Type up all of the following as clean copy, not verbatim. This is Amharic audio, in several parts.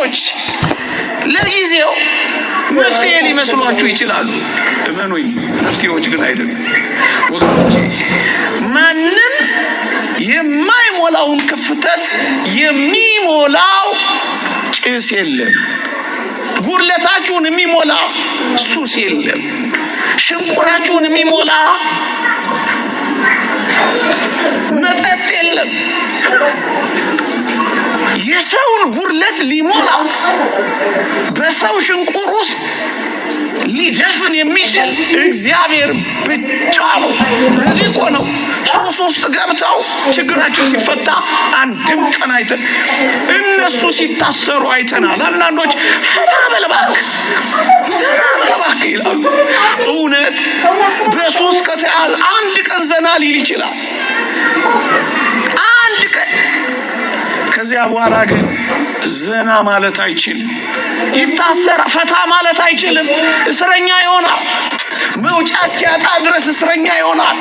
ነገሮች ለጊዜው መፍትሄ ሊመስሏችሁ ይችላሉ። እመኑኝ፣ መፍትሄዎች ግን አይደሉም ወገኖቼ። ማንም የማይሞላውን ክፍተት የሚሞላው ጭስ የለም። ጉድለታችሁን የሚሞላ ሱስ የለም። ሽንቁራችሁን የሚሞላ መጠጥ የለም። የሰውን ጉድለት ሊሞላ በሰው ሽንቁር ውስጥ ሊደፍን የሚችል እግዚአብሔር ብቻ ነው። ለዚህ እኮ ነው ሱስ ውስጥ ገብተው ችግራቸው ሲፈታ አንድም ቀን አይተን፣ እነሱ ሲታሰሩ አይተናል። አንዳንዶች ፈታ በል እባክህ ዘና በል እባክህ ይላሉ። እውነት በሱስ ከተያዘ አንድ ቀን ዘና ሊል ይችላል፣ አንድ ቀን። ከዚያ በኋላ ግን ዘና ማለት አይችልም። ይታሰራ ፈታ ማለት አይችልም። እስረኛ ይሆናል። መውጫ እስኪያጣ ድረስ እስረኛ ይሆናል።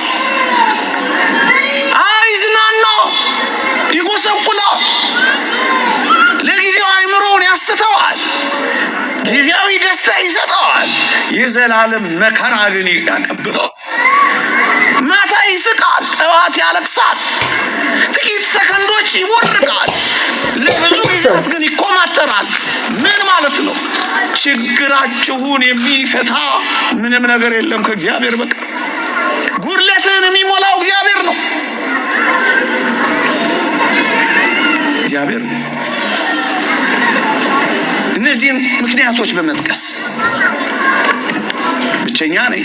አይዝናና፣ ይጎሰቁላል። ለጊዜው አይምሮውን ያስተዋል፣ ጊዜያዊ ደስታ ይሰጠዋል። የዘላለም መከራ ግን ያቀብለዋል። ማታ ይስቃል፣ ጠዋት ያለቅሳል። ጥቂት ሰከንዶች ይቦርቃል፣ ለብዙ ጊዜያት ግን ይኮማተራል። ምን ማለት ነው? ችግራችሁን የሚፈታ ምንም ነገር የለም ከእግዚአብሔር በቀር። ጉድለትህን የሚሞላው እግዚአብሔር ነው። እግዚአብሔር ነው። እነዚህን ምክንያቶች በመጥቀስ ብቸኛ ነኝ፣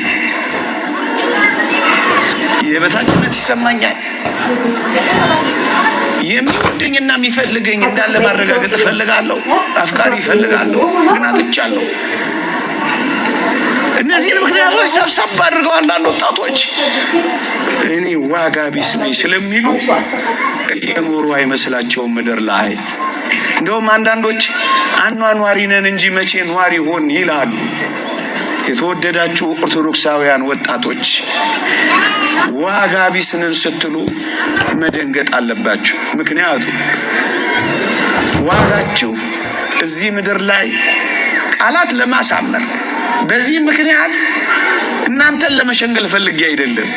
የበታችነት ይሰማኛል፣ የሚወደኝና የሚፈልገኝ እንዳለ ማረጋገጥ እፈልጋለሁ፣ አፍቃሪ እፈልጋለሁ፣ ግን አጥቻለሁ። እነዚህን ምክንያቶች ሰብሰብ አድርገው አንዳንድ ወጣቶች እኔ ዋጋ ቢስ ነኝ ስለሚሉ እየኖሩ አይመስላቸውም ምድር ላይ። እንደውም አንዳንዶች አኗኗሪ ነን እንጂ መቼ ኗሪ ሆን ይላሉ። የተወደዳችሁ ኦርቶዶክሳውያን ወጣቶች ዋጋ ቢስ ነን ስትሉ መደንገጥ አለባችሁ። ምክንያቱም ዋጋችሁ እዚህ ምድር ላይ ቃላት ለማሳመር በዚህ ምክንያት እናንተን ለመሸንገል ፈልጌ አይደለም።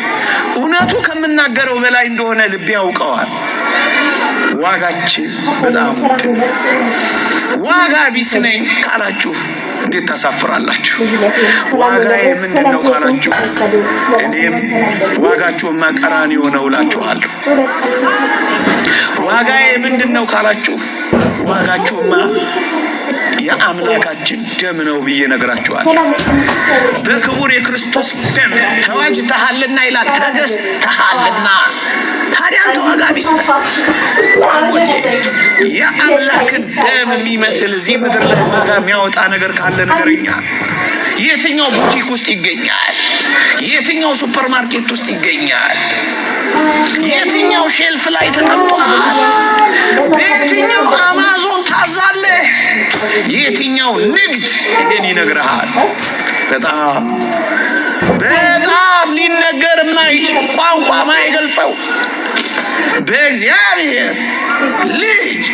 እውነቱ ከምናገረው በላይ እንደሆነ ልቤ ያውቀዋል። ዋጋችን በጣም ዋጋ ቢስ ነኝ ካላችሁ እንዴት ታሳፍራላችሁ? ዋጋዬ ምንድነው ካላችሁ እኔም ዋጋችሁማ ቀራንዮ ነው እላችኋለሁ። ዋጋዬ ምንድነው ካላችሁ ዋጋችሁማ የአምላካችን ደም ነው ብዬ ነግራችኋለሁ። በክቡር የክርስቶስ ደም ተዋጅተሃልና ይላል፣ ተገዝተሃልና። ታዲያ አንተ ዋጋ ቢስ የአምላክን ደም የሚመስል እዚህ ምድር ላይ ዋጋ የሚያወጣ ነገር ካለ ነገርኛ የትኛው ቡቲክ ውስጥ ይገኛል? የትኛው ሱፐር ማርኬት ውስጥ ይገኛል? የትኛው ሼልፍ ላይ ተቀምጧል? በየትኛው አማዞን ታዛለህ? የትኛው ንግድ ይሄን ይነግርሃል? በጣም ሊነገር የማይችል ቋንቋ ማይገልጸው በእግዚአብሔር ልጅ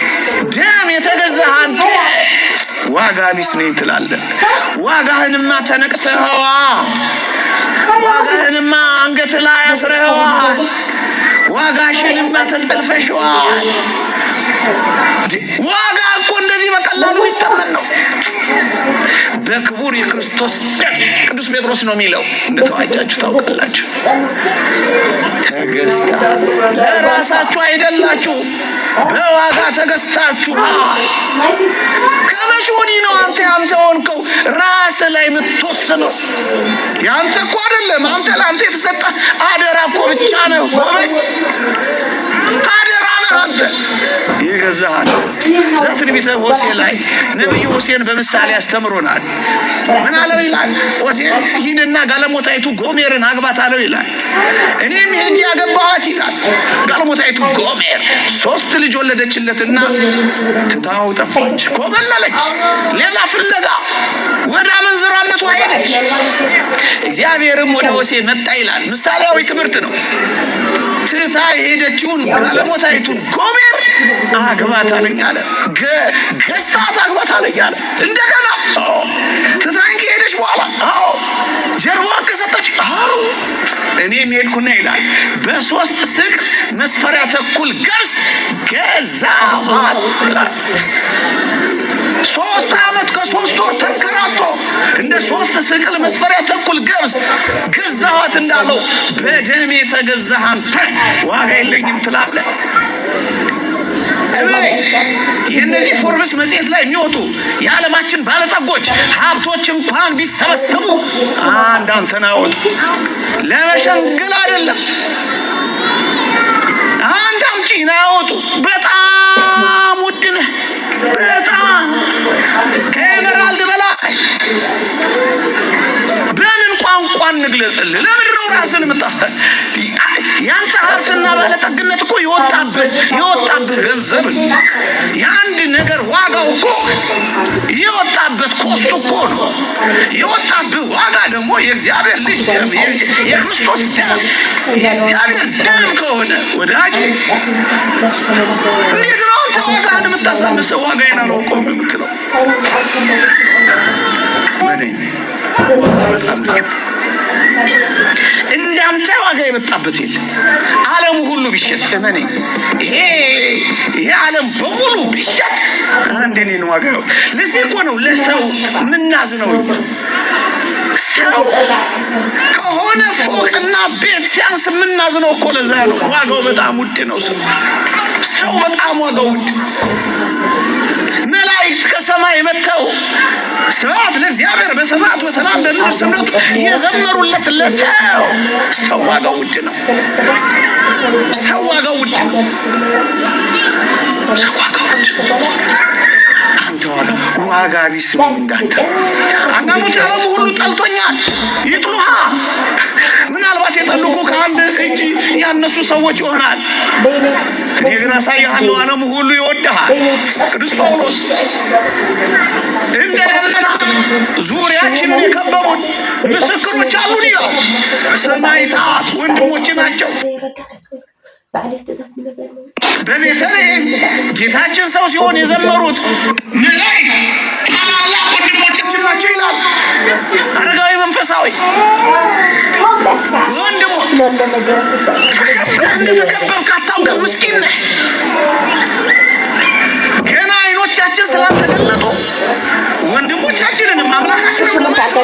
ደም የተገዛህ አንተ ዋጋ ቢስ ነኝ ትላለህ። ዋጋህንማ ተነቅሰኸዋል። ዋጋህንማ አንገት ላይ አስረኸዋል። ዋጋሽንማ ተጠልፈሽዋል። ዋጋ እኮ እንደዚህ በቀላሉ ይተመን ነው። በክቡር የክርስቶስ ደም ቅዱስ ጴጥሮስ ነው የሚለው፣ እንደተዋጃችሁ ታውቃላችሁ። ተገዝታ ለራሳችሁ አይደላችሁ፣ በዋጋ ተገዝታችኋል። ከመቼ ወዲህ ነው አንተ ያንተ ሆንከው ራስ ላይ የምትወስነው? ያንተ እኮ አይደለም። አንተ ለአንተ የተሰጠ አደራ እኮ ብቻ ነው። ወበስ አደራ ነው አንተ ይገዛሃል። ዘትንቢተ ሆሴዕ ላይ ነብዩ ሆሴዕን በምሳሌ ያስተምሮናል። ምን አለው ይላል? ሆሴዕ ሂድና ጋለሞታይቱ ጎሜርን አግባት አለው ይላል። እኔም ሄጄ አገባኋት ይላል። ጋለሞታይቱ ጎሜር 3 ልጅ ወለደችለትና ትታው ጠፋች፣ ኮበለለች፣ ሌላ ፍለጋ ወደ አመንዝራነቷ ሄደች። እግዚአብሔርም ወደ ሆሴዕ መጣ ይላል። ምሳሌያዊ ትምህርት ነው። ትታ የሄደችውን ጋለሞታይቱን ጎሜር አግባት አለኝ አለ። ገዝታት አግባት አለኝ አለ። እንደገና ትታኝ ከሄደች በኋላ ጀርባዋን ከሰጠች እኔም ሄድኩና ይላል በ3 ስቅ መስፈሪያ ተኩል ገብስ ገዛኋት ይላል። 3 ዓመት ከ3 ወር ተንከራቶ እንደ 3 ስቅል መስፈሪያ ተኩል ገብስ ገዛኋት እንዳለው በደሜ የተገዛህ አንተ ዋጋ የለኝም ትላለህ። የእነዚህ ፎርብስ መጽሔት ላይ የሚወጡ የዓለማችን ባለጸጎች ሀብቶች እንኳን ቢሰበሰቡ አንድ አንተን አወጡ። ለመሸንገል አይደለም፣ አንድ አምጪን አወጡ። በጣም ውድ ነህ፣ በጣም ከኤመራልድ በላይ። በምን ቋንቋ እንግለጽልህ? ለምንድን ነው ራስን የምታስተ ያንተ ሀብትና ባለጠግነት እኮ የወጣብህ ገንዘብ የአንድ ነገር ዋጋው እኮ የወጣበት ኮስቱ እኮ ነው። የወጣብህ ዋጋ ደግሞ የእግዚአብሔር ልጅ ደም፣ የክርስቶስ ደም፣ የእግዚአብሔር ደም ከሆነ ወዳጅ እንዴት ነው አንተ ዋጋህን የምታሳንሰው? ዋጋዬን አላውቀውም የምትለው በጣም ልክ እንዳንተ ዋጋ የመጣበት የለም። ዓለሙ ሁሉ ቢሸጥ እመነኝ፣ ይሄ ዓለም በሙሉ ቢሸጥ አንድ እኔን ዋጋው። ለዚህ እኮ ነው ለሰው ምናዝነው። ሰው ከሆነ ፎቅና ቤት ሲያንስ ምናዝነው እኮ ለዛ ነው። ዋጋው በጣም ውድ ነው። ሰው በጣም ዋጋው ውድ። መላእክት ከሰማይ መጥተው ስብሐት ለእግዚአብሔር በሰማያት ወሰላም በምድር ስምረቱ የዘመሩለት ለሰው ዋጋው ውድ ነው። ሰው ዋጋው ውድ ነው። ሰው ዋጋው ውድ ነው። አንተ ዋጋ ቢስ እንዳንተ አንዳንዶች ዓለሙ ሁሉ ጠልቶኛል ይጥሉሃ። ምናልባት የጠሉኩ ከአንድ እጅ ያነሱ ሰዎች ይሆናል። እኔ ግን አሳይሃለሁ፣ ዓለሙ ሁሉ ይወድሃል። ቅዱስ ጳውሎስ እንደገና ዙሪያችንን የከበቡን ምስክሮች አሉን ይላል። ሰማዕታት ወንድሞች ናቸው። በቤተልሔም ጌታችን ሰው ሲሆን የዘመሩት መላእክት ታላላቅ ወንድሞቻችን ናቸው ይላል። አረጋዊ መንፈሳዊ ወንድሞ እንደተከበብክ አታውቅም፣ ምስኪን ነህ። ገና አይኖቻችን ስላልተገለጡ ወንድሞቻችንን አምላካችንን ለማየት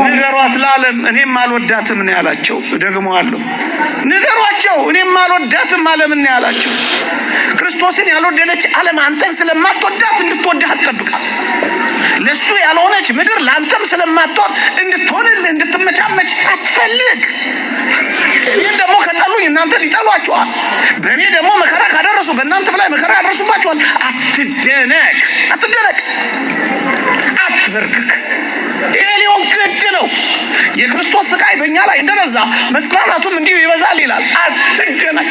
ንገሯት ለዓለም እኔም አልወዳትም ነው ያላቸው። ደግሞአለሁ፣ ንገሯቸው እኔም አልወዳትም ዓለምን ነው ያላቸው። ክርስቶስን ያልወደደች ዓለም አንተን ስለማትወዳት እንድትወድህ አትጠብቃት። ለሱ ያልሆነች ምድር ለአንተም ስለማትሆን እንድትሆንልህ እንድትመቻመች አትፈልግ። እኔን ደግሞ ከጠሉኝ እናንተን ይጠሏችኋል። በእኔ ደግሞ መከራ ካደረሱ በእናንተ ላይ መከራ ያደርሱባችኋል። አትደነቅ፣ አትበርክክ። ይሄ ሊሆን ግድ ነው። የክርስቶስ ስቃይ በእኛ ላይ እንደበዛ መጽናናቱም እንዲሁ ይበዛል ይላል። አትደነቅ።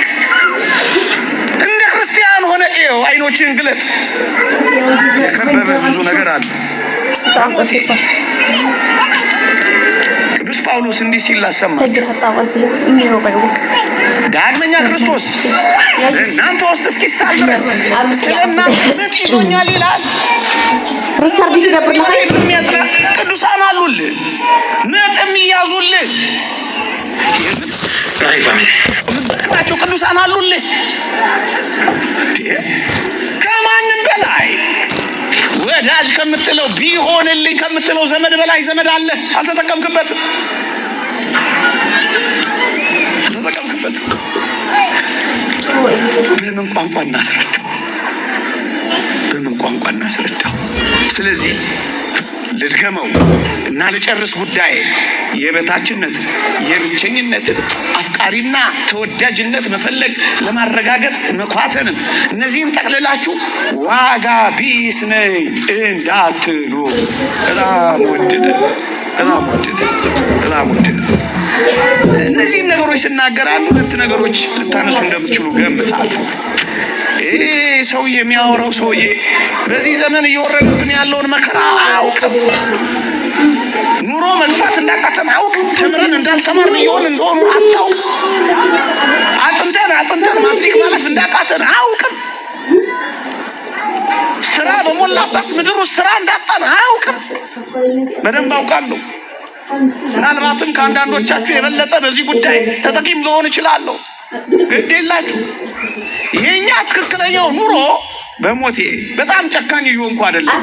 እንደ ክርስቲያን ሆነ ይኸው አይኖችን ግለጥ። የከበበ ብዙ ነገር አለ። ቅዱስ ጳውሎስ እንዲህ ሲል አሰማችሁ። ዳግመኛ ክርስቶስ እናንተ ውስጥ እስኪሳል ድረስ ስለእናንተ ምጥ ይዞኛል ይላል። ቅዱሳን አሉልህ፣ ምጥ የሚያዙልህ የምትዘክራቸው ቅዱሳን አሉልህ። ከማንም በላይ ወዳጅ ከምትለው ቢሆንልኝ ከምትለው ዘመድ በላይ ዘመድ አለ። አልተጠቀምክበትም። በምን ቋንቋ እናስረዳው? ስለዚህ ልድገመው እና ልጨርስ ጉዳይ የበታችነት የብቸኝነት አፍቃሪና ተወዳጅነት መፈለግ ለማረጋገጥ መኳተንን እነዚህን ጠቅልላችሁ ዋጋ ቢስ ነኝ እንዳትሉ። በጣም ውድ ነው። እነዚህን ነገሮች ስናገር አንድ ሁለት ነገሮች ልታነሱ እንደምትችሉ ገምታለሁ። ይሄ ሰውዬ የሚያወራው ሰውዬ በዚህ ዘመን እየወረደብን ያለውን መከራ አያውቅም። ኑሮ መግፋት እንዳቃተን አውቀን ተምረን እንዳልተማርን ይሆን እንደሆኑ አታውቅ። አጥንተን ማትሪክ ማለፍ እንዳቃተን አውቀን ስራ በሞላበት ምድሩ ስራ እንዳጣን አውቀን በደንብ አውቃለሁ። ምናልባትም ከአንዳንዶቻችሁ የበለጠ በዚህ ጉዳይ ተጠቂም ልሆን እችላለሁ። ግድ የላችሁ። የኛ ትክክለኛው ኑሮ በሞቴ በጣም ጨካኝ እየሆንኩ አይደለም።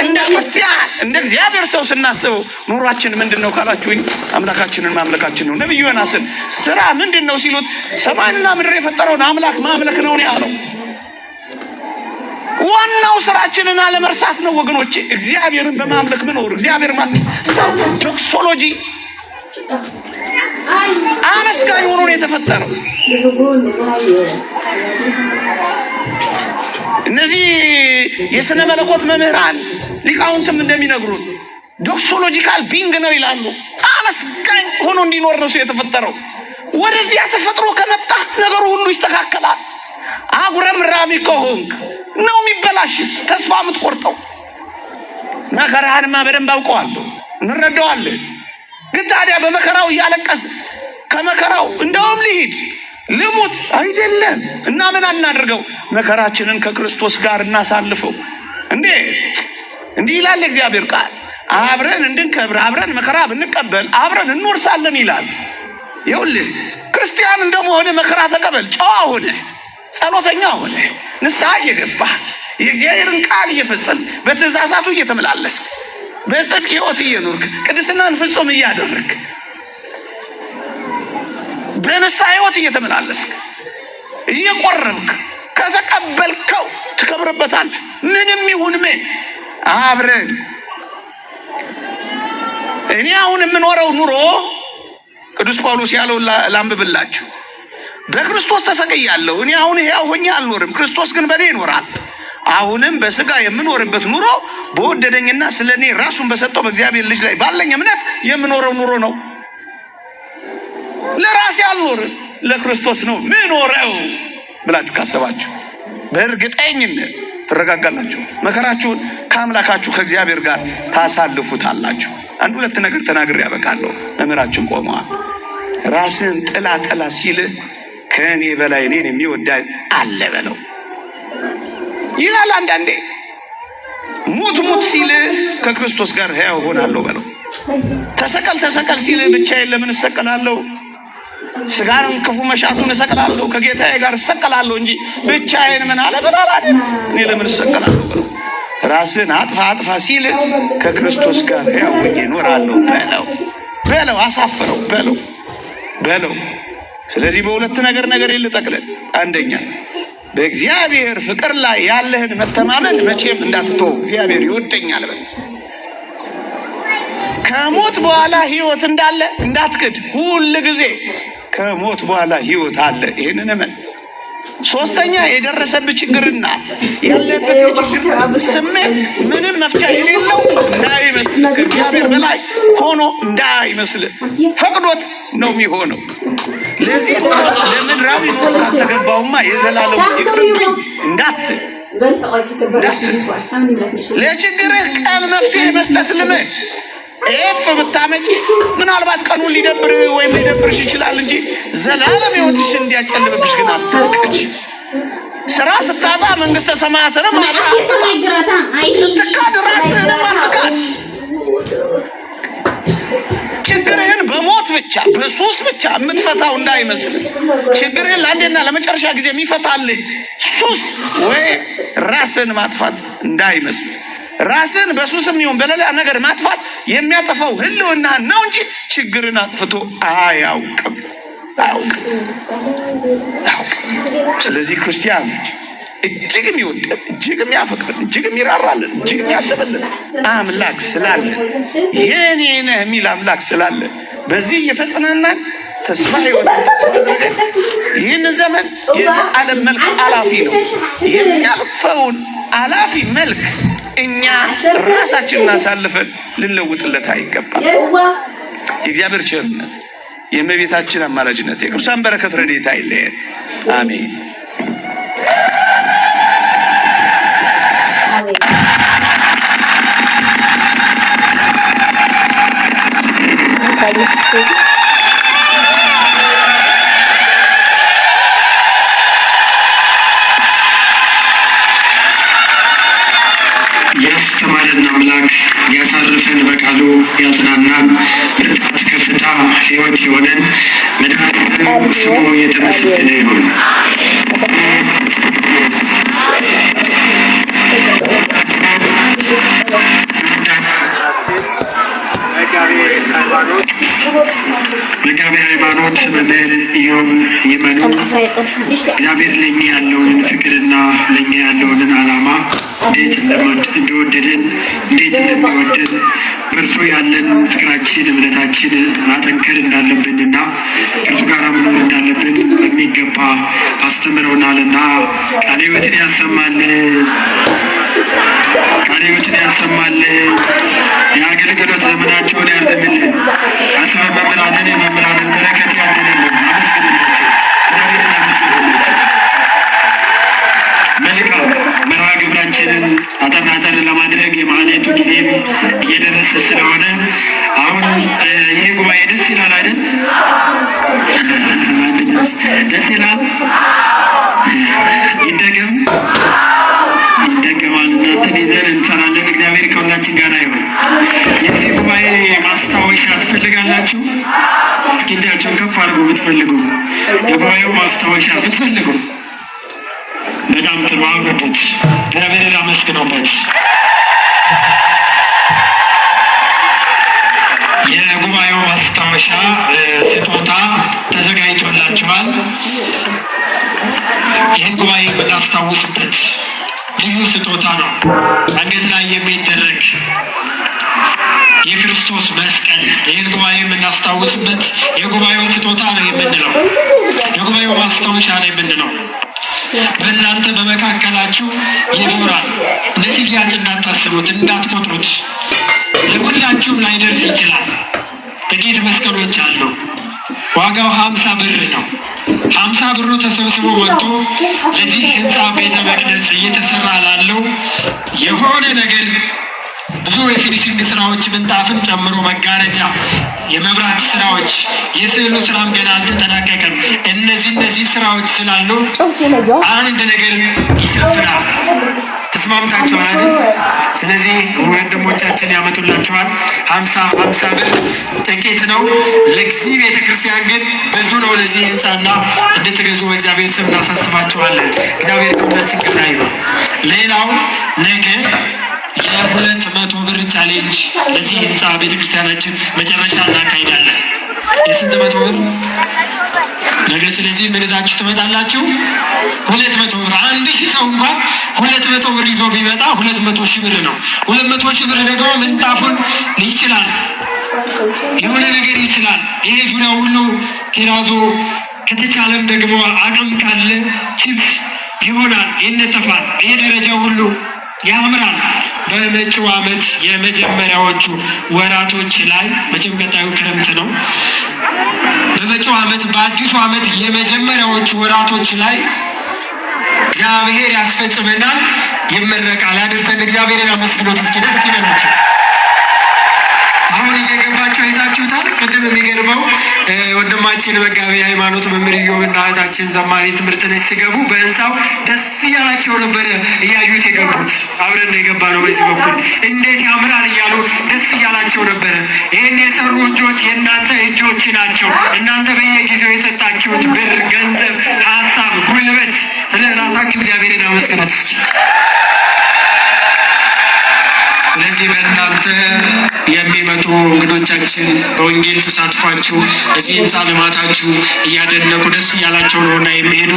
እንደ ክርስቲያን እንደ እግዚአብሔር ሰው ስናስበው ኑሯችን ምንድነው ካላችሁኝ አምላካችንን ማምለካችን ነው። ነብዩ ዮናስን ስራ ምንድነው ሲሉት ሰማይና ምድር የፈጠረውን አምላክ ማምለክ ነው ያለው። ዋናው ስራችንን አለመርሳት ነው ወገኖቼ። እግዚአብሔርን በማምለክ መኖር። እግዚአብሔር ማለት ሰው ዶክሶሎጂ አመስጋኝ ሆኖ ነው የተፈጠረው። እነዚህ የሥነ መለኮት መምህራን ሊቃውንትም እንደሚነግሩን ዶክሶሎጂካል ቢንግ ነው ይላሉ። አመስጋኝ ሆኖ እንዲኖር ነው ሰው የተፈጠረው። ወደዚያ ተፈጥሮ ከመጣ ነገሩ ሁሉ ይስተካከላል። አጉረምራሚ ከሆንክ ነው የሚበላሽ፣ ተስፋ የምትቆርጠው። መከራህንማ በደንብ አውቀዋለሁ፣ እንረዳዋለን። ግን ታዲያ በመከራው እያለቀስ ከመከራው እንደውም ልሂድ ልሙት አይደለም እና ምን እናድርገው? መከራችንን ከክርስቶስ ጋር እናሳልፈው። እንዲህ ይላል እግዚአብሔር ቃል፣ አብረን እንድንከብር አብረን መከራ ብንቀበል አብረን እንወርሳለን ይላል። ይኸውልህ ክርስቲያን እንደመሆነ መከራ ተቀበል። ጨዋ ሆነ፣ ጸሎተኛ ሆነ፣ ንስሐ እየገባ የእግዚአብሔርን ቃል እየፈጸም በትእዛዛቱ እየተመላለስክ በጽድቅ ሕይወት እየኖርክ ቅድስናን ፍጹም እያደረግክ በንስሐ ሕይወት እየተመላለስክ እየቆረብክ ከተቀበልከው ትከብርበታለህ። ምንም ይሁን ምን አብረን እኔ አሁን የምኖረው ኑሮ ቅዱስ ጳውሎስ ያለው ላንብብላችሁ። በክርስቶስ ተሰቅያለሁ። እኔ አሁን ሕያው ሆኜ አልኖርም፣ ክርስቶስ ግን በእኔ ይኖራል። አሁንም በስጋ የምኖርበት ኑሮ በወደደኝና ስለኔ ራሱን በሰጠው በእግዚአብሔር ልጅ ላይ ባለኝ እምነት የምኖረው ኑሮ ነው። ለራሴ አልኖርም፣ ለክርስቶስ ነው ምኖረው ብላችሁ ካሰባችሁ በእርግጠኝነት ትረጋጋላችሁ። መከራችሁን ከአምላካችሁ ከእግዚአብሔር ጋር ታሳልፉታላችሁ። አንድ ሁለት ነገር ተናግሬ ያበቃለሁ። መምህራችን ቆመዋል። ራስን ጥላ ሲልህ ከእኔ በላይ እኔን የሚወዳኝ አለ በለው ይላል። አንዳንዴ ሙት ሲልህ ከክርስቶስ ጋር ሕያው ሆናለሁ በለው። ተሰቀል ሲልህ ብቻዬን ለምን እሰቀላለሁ? ስጋን ክፉ መሻቱን እሰቀላለሁ፣ ከጌታዬ ጋር እሰቀላለሁ እንጂ ብቻዬን ምን አለ በላል እኔ ለምን እሰቀላለሁ በለው። ራስን አጥፋ ሲልህ ከክርስቶስ ጋር ሕያው ሆኜ እኖራለሁ በለው። አሳፍረው በለው። ስለዚህ በሁለት ነገር ልጠቅልል። አንደኛ በእግዚአብሔር ፍቅር ላይ ያለህን መተማመን መቼም እንዳትተው። እግዚአብሔር ይወደኛል በል። ከሞት በኋላ ህይወት እንዳለ እንዳትክድ። ሁሉ ጊዜ ከሞት በኋላ ህይወት አለ። ይሄንን እመን። ሶስተኛ የደረሰብህ ችግርና ያለበት የችግር ስሜት ምንም መፍቻ የሌለው እንዳይመስል፣ ከእግዚአብሔር በላይ ሆኖ እንዳይመስል ፈቅዶት ነው የሚሆነው። ለዚህ ለምድራዊ ኑሮ ካልተገባውማ የዘላለም ይቅርብኝ እንዳትል። ለችግርህ ቀን መፍትሄ መስጠት ልመድ። ኤፍ ብታመጪ ምናልባት ቀኑን ሊደብር ወይም ሊደብርሽ ይችላል እንጂ ዘላለም ህይወትሽ እንዲያጨልምብሽ ግን አትፍቀጂ። ስራ ስታጣ መንግስተ ሰማያትንም ስትካድ ራስህንም አትካድ። ችግርህን በሞት ብቻ በሱስ ብቻ የምትፈታው እንዳይመስል። ችግርህን ለአንዴና ለመጨረሻ ጊዜ የሚፈታልህ ሱስ ወይ ራስህን ማጥፋት እንዳይመስል። ራስን በሱስም ይሁን በሌላ ነገር ማጥፋት የሚያጠፋው ህልውና ነው እንጂ ችግርን አጥፍቶ አያውቅም። ስለዚህ ክርስቲያኖች እጅግ የሚወደን እጅግ የሚያፈቅረን እጅግ የሚራራልን እጅግ የሚያስብልን አምላክ ስላለ የኔ ነህ የሚል አምላክ ስላለ በዚህ እየተጽናናን ተስፋ ይህን ዘመን የዓለም መልክ አላፊ ነው። የሚያልፈውን አላፊ መልክ እኛ ራሳችንን አሳልፈን ልንለውጥለት አይገባም። የእግዚአብሔር ቸርነት፣ የእመቤታችን አማላጅነት፣ የቅዱሳን በረከት ረድኤት አይለየን። አሜን። ያስተማረን አምላክ ያሳርፈን በቃሉ ያጽናናን ብርታት ከፍታ ሕይወት የሆነን መድኃኒዓለም ስሙ የተመሰገነ ይሁን። መጋቤ ሃይማኖት መምህር ኢዮብ ይመኑ እግዚአብሔር ለእኛ ያለውን ፍቅርና ለእኛ ያለውን ዓላማ እንዴት እንደወደደን እንዴት እንደሚወደን በእርሱ ያለን ፍቅራችን እምነታችን ማጠንከር እንዳለብንና ከእርሱ ጋር መኖር እንዳለብን በሚገባ አስተምረውናልና ቃለ ሕይወትን ያሰማልን፣ ቃለ ሕይወትን ያሰማልን፣ የአገልግሎት ዘመናቸውን ያርዝምልን፣ አስበ መምህራንን የመምህራንን በረከት ያድልልን። አመስግኑላቸው፣ እግዚአብሔርን አመስግኑላቸው። መልካም መርሃ ግብራችንን አጠር ለማድረግ የማህሌቱ ጊዜም እየደረሰ ስለሆነ አሁን ይሄ ጉባኤ ደስ ይላል አይደል? ደስ ይላል። ይደገም ይደገማል። እናንተን ይዘን እንሰራለን። እግዚአብሔር ከሁላችን ጋር ይሁን። የዚህ ጉባኤ ማስታወሻ ትፈልጋላችሁ? እስኪ እጃችሁን ከፍ አድርጉ ብትፈልጉ፣ የጉባኤው ማስታወሻ ብትፈልጉ። በጣም ጥሩ አውርዱት፣ እግዚአብሔርን አመስግኑበት። የጉባኤው ማስታወሻ ስጦታ ተዘጋጅቶላችኋል። ይህን ጉባኤ የምናስታውስበት ልዩ ስጦታ ነው። አንገት ላይ የሚደረግ የክርስቶስ መስቀል ይህን ጉባኤ የምናስታውስበት የጉባኤው ስጦታ ነው የምንለው፣ የጉባኤው ማስታወሻ ነው የምንለው። በእናንተ በመካከላችሁ ይኖራል። እንደዚህ ያጭ እንዳታስቡት፣ እንዳትቆጥሩት። ለሁላችሁም ላይደርስ ይችላል። ጥቂት መስቀሎች አሉ። ዋጋው 50 ብር ነው። 50 ብሩ ተሰብስቦ ወጥቶ ለዚህ ህንፃ ቤተ መቅደስ እየተሰራ ላለው የሆነ ነገር ብዙ የፊኒሽንግ ስራዎች ምንጣፍን ጨምሮ መጋረጃ፣ የመብራት ስራዎች፣ የስዕሉ ስራም ገና አልተጠናቀቀም። እነዚህ ስራዎች ስላሉ አንድ ነገር ይሸፍናል። ተስማምታችኋል አይደል? ስለዚህ ወንድሞቻችን ያመጡላችኋል። 50 ብር ጥቂት ነው። ለዚህ ቤተክርስቲያን ግን ብዙ ነው። ለዚህ ህንፃና እንድትገዙ በእግዚአብሔር ስም እናሳስባችኋለን። እግዚአብሔር ከሁላችን ጋር ይሁን። ሌላው ነገ የ200 ብር ቻሌንጅ ለዚህ ህንፃ ቤተክርስቲያናችን መጨረሻ እናካሂዳለን። የስንት መቶ ብር ነገ? ስለዚህ ምን ይዛችሁ ትመጣላችሁ? 200 ብር። 1000 ሰው እንኳን 200 ብር ይዞ ቢመጣ 200 ሺህ ብር ነው። 200 ሺህ ብር ደግሞ ምንጣፉን ይችላል፣ የሆነ ነገር ይችላል። ይሄ ዙሪያው ሁሉ ቴራዞ፣ ከተቻለም ደግሞ አቅም ካለ ቺፕስ ይሆናል፣ ይነጠፋል። ይሄ ደረጃው ሁሉ ያምራል። በመጪው ዓመት የመጀመሪያዎቹ ወራቶች ላይ መቼም ቀጣዩ ክረምት ነው። በመጪው ዓመት በአዲሱ ዓመት የመጀመሪያዎቹ ወራቶች ላይ እግዚአብሔር ያስፈጽመናል፣ ይመረቃል። ያደርሰን። እግዚአብሔርን አመስግኖት እስኪ ደስ ይበላችሁ። አሁን እየገባችሁ አይታችሁታል። ቅድም የሚገርመው ወንድማችን መጋቤ ሃይማኖት መምህር ኢዮብና እህታችን ዘማሪ ትምህርትነሽ ሲገቡ በህንፃው ደስ እያላቸው ነበረ እያዩት የገቡት። አብረን የገባ ነው በዚህ በኩል እንዴት ያምራል እያሉ ደስ እያላቸው ነበረ። ይህን የሰሩ እጆች የእናንተ እጆች ናቸው። እናንተ በየጊዜው የሰጣችሁት ብር፣ ገንዘብ፣ ሀሳብ፣ ጉልበት፣ ስለ ራሳችሁ እግዚአብሔርን አመስግኑት እስኪ። ስለዚህ በእናንተ የሚመጡ እንግዶቻችን በወንጌል ተሳትፏችሁ እዚህ ህንፃ ልማታችሁ እያደነቁ ደስ እያላቸው ነውና የሚሄዱ